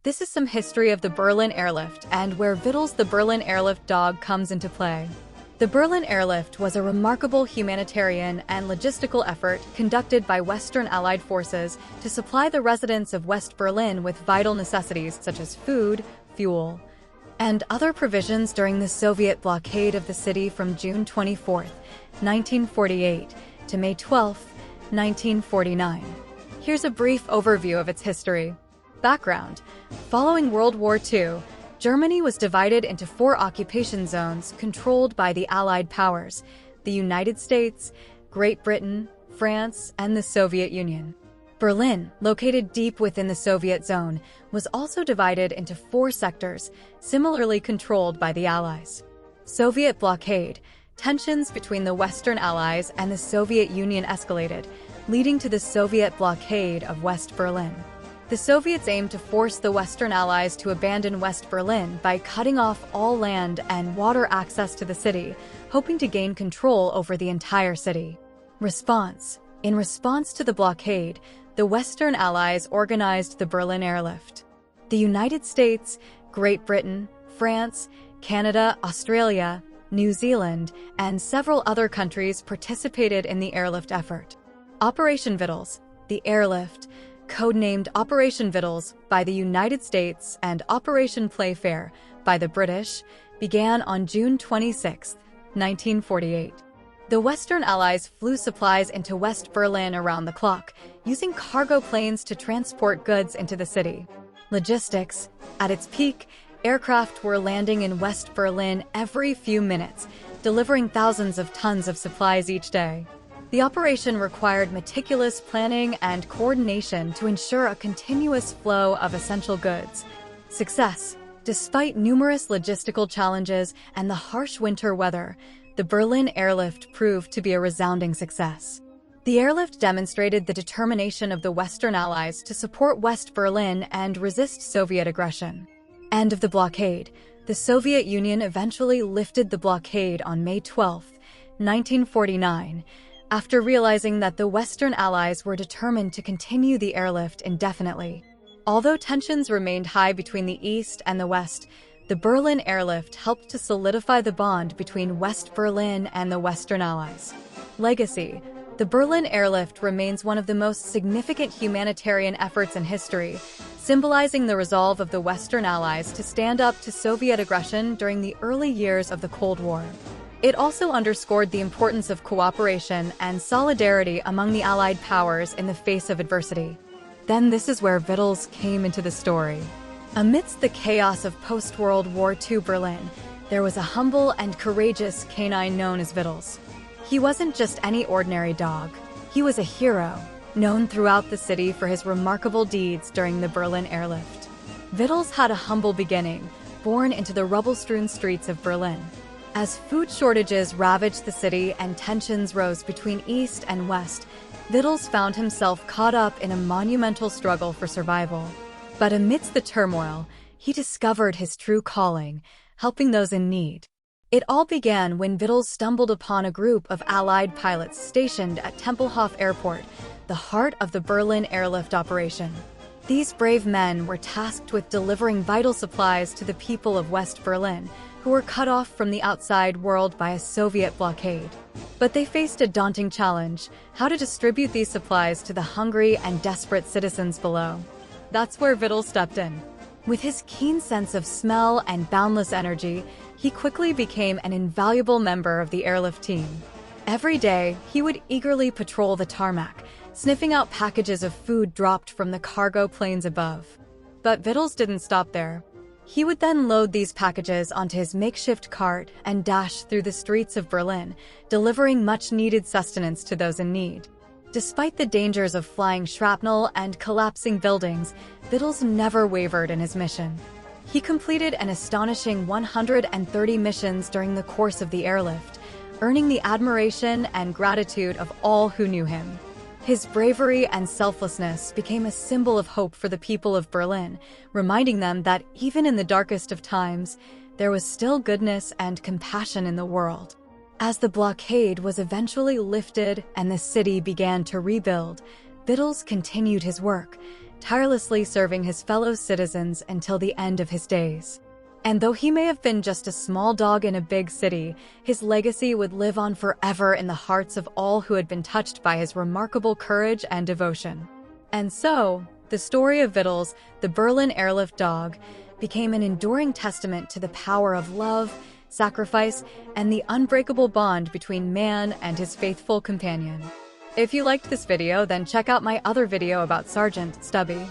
This is some history of the Berlin Airlift and where Vittles the Berlin Airlift dog comes into play. The Berlin Airlift was a remarkable humanitarian and logistical effort conducted by Western Allied forces to supply the residents of West Berlin with vital necessities such as food, fuel, and other provisions during the Soviet blockade of the city from June 24, 1948 to May 12, 1949. Here's a brief overview of its history. Background: following World War II, Germany was divided into 4 occupation zones controlled by the Allied powers: the United States, Great Britain, France, and the Soviet Union. Berlin, located deep within the Soviet zone, was also divided into 4 sectors, similarly controlled by the Allies. Soviet blockade: tensions between the Western Allies and the Soviet Union escalated, leading to the Soviet blockade of West Berlin. The Soviets aimed to force the Western Allies to abandon West Berlin by cutting off all land and water access to the city, hoping to gain control over the entire city. Response: in response to the blockade, the Western Allies organized the Berlin Airlift. The United States, Great Britain, France, Canada, Australia, New Zealand, and several other countries participated in the airlift effort. Operation Vittles, the airlift, codenamed Operation Vittles by the United States and Operation Playfair by the British, began on June 26, 1948. The Western Allies flew supplies into West Berlin around the clock, using cargo planes to transport goods into the city. Logistics: at its peak, aircraft were landing in West Berlin every few minutes, delivering thousands of tons of supplies each day. The operation required meticulous planning and coordination to ensure a continuous flow of essential goods. Success: despite numerous logistical challenges and the harsh winter weather, the Berlin Airlift proved to be a resounding success. The airlift demonstrated the determination of the Western Allies to support West Berlin and resist Soviet aggression. End of the blockade: the Soviet Union eventually lifted the blockade on May 12, 1949, after realizing that the Western Allies were determined to continue the airlift indefinitely. Although tensions remained high between the East and the West, the Berlin Airlift helped to solidify the bond between West Berlin and the Western Allies. Legacy: the Berlin Airlift remains one of the most significant humanitarian efforts in history, symbolizing the resolve of the Western Allies to stand up to Soviet aggression during the early years of the Cold War. It also underscored the importance of cooperation and solidarity among the Allied powers in the face of adversity. Then this is where Vittles came into the story. Amidst the chaos of post-World War II Berlin, there was a humble and courageous canine known as Vittles. He wasn't just any ordinary dog. He was a hero, known throughout the city for his remarkable deeds during the Berlin Airlift. Vittles had a humble beginning, born into the rubble-strewn streets of Berlin. As food shortages ravaged the city and tensions rose between East and West, Vittles found himself caught up in a monumental struggle for survival. But amidst the turmoil, he discovered his true calling: helping those in need. It all began when Vittles stumbled upon a group of Allied pilots stationed at Tempelhof Airport, the heart of the Berlin Airlift operation. These brave men were tasked with delivering vital supplies to the people of West Berlin, who were cut off from the outside world by a Soviet blockade. But they faced a daunting challenge: how to distribute these supplies to the hungry and desperate citizens below. That's where Vittles stepped in. With his keen sense of smell and boundless energy, he quickly became an invaluable member of the airlift team. Every day, he would eagerly patrol the tarmac, sniffing out packages of food dropped from the cargo planes above. But Vittles didn't stop there. He would then load these packages onto his makeshift cart and dash through the streets of Berlin, delivering much-needed sustenance to those in need. Despite the dangers of flying shrapnel and collapsing buildings, Vittles never wavered in his mission. He completed an astonishing 130 missions during the course of the airlift, earning the admiration and gratitude of all who knew him. His bravery and selflessness became a symbol of hope for the people of Berlin, reminding them that even in the darkest of times, there was still goodness and compassion in the world. As the blockade was eventually lifted and the city began to rebuild, Vittles continued his work, tirelessly serving his fellow citizens until the end of his days. And though he may have been just a small dog in a big city, his legacy would live on forever in the hearts of all who had been touched by his remarkable courage and devotion. And so, the story of Vittles, the Berlin Airlift dog, became an enduring testament to the power of love, sacrifice, and the unbreakable bond between man and his faithful companion. If you liked this video, then check out my other video about Sergeant Stubby.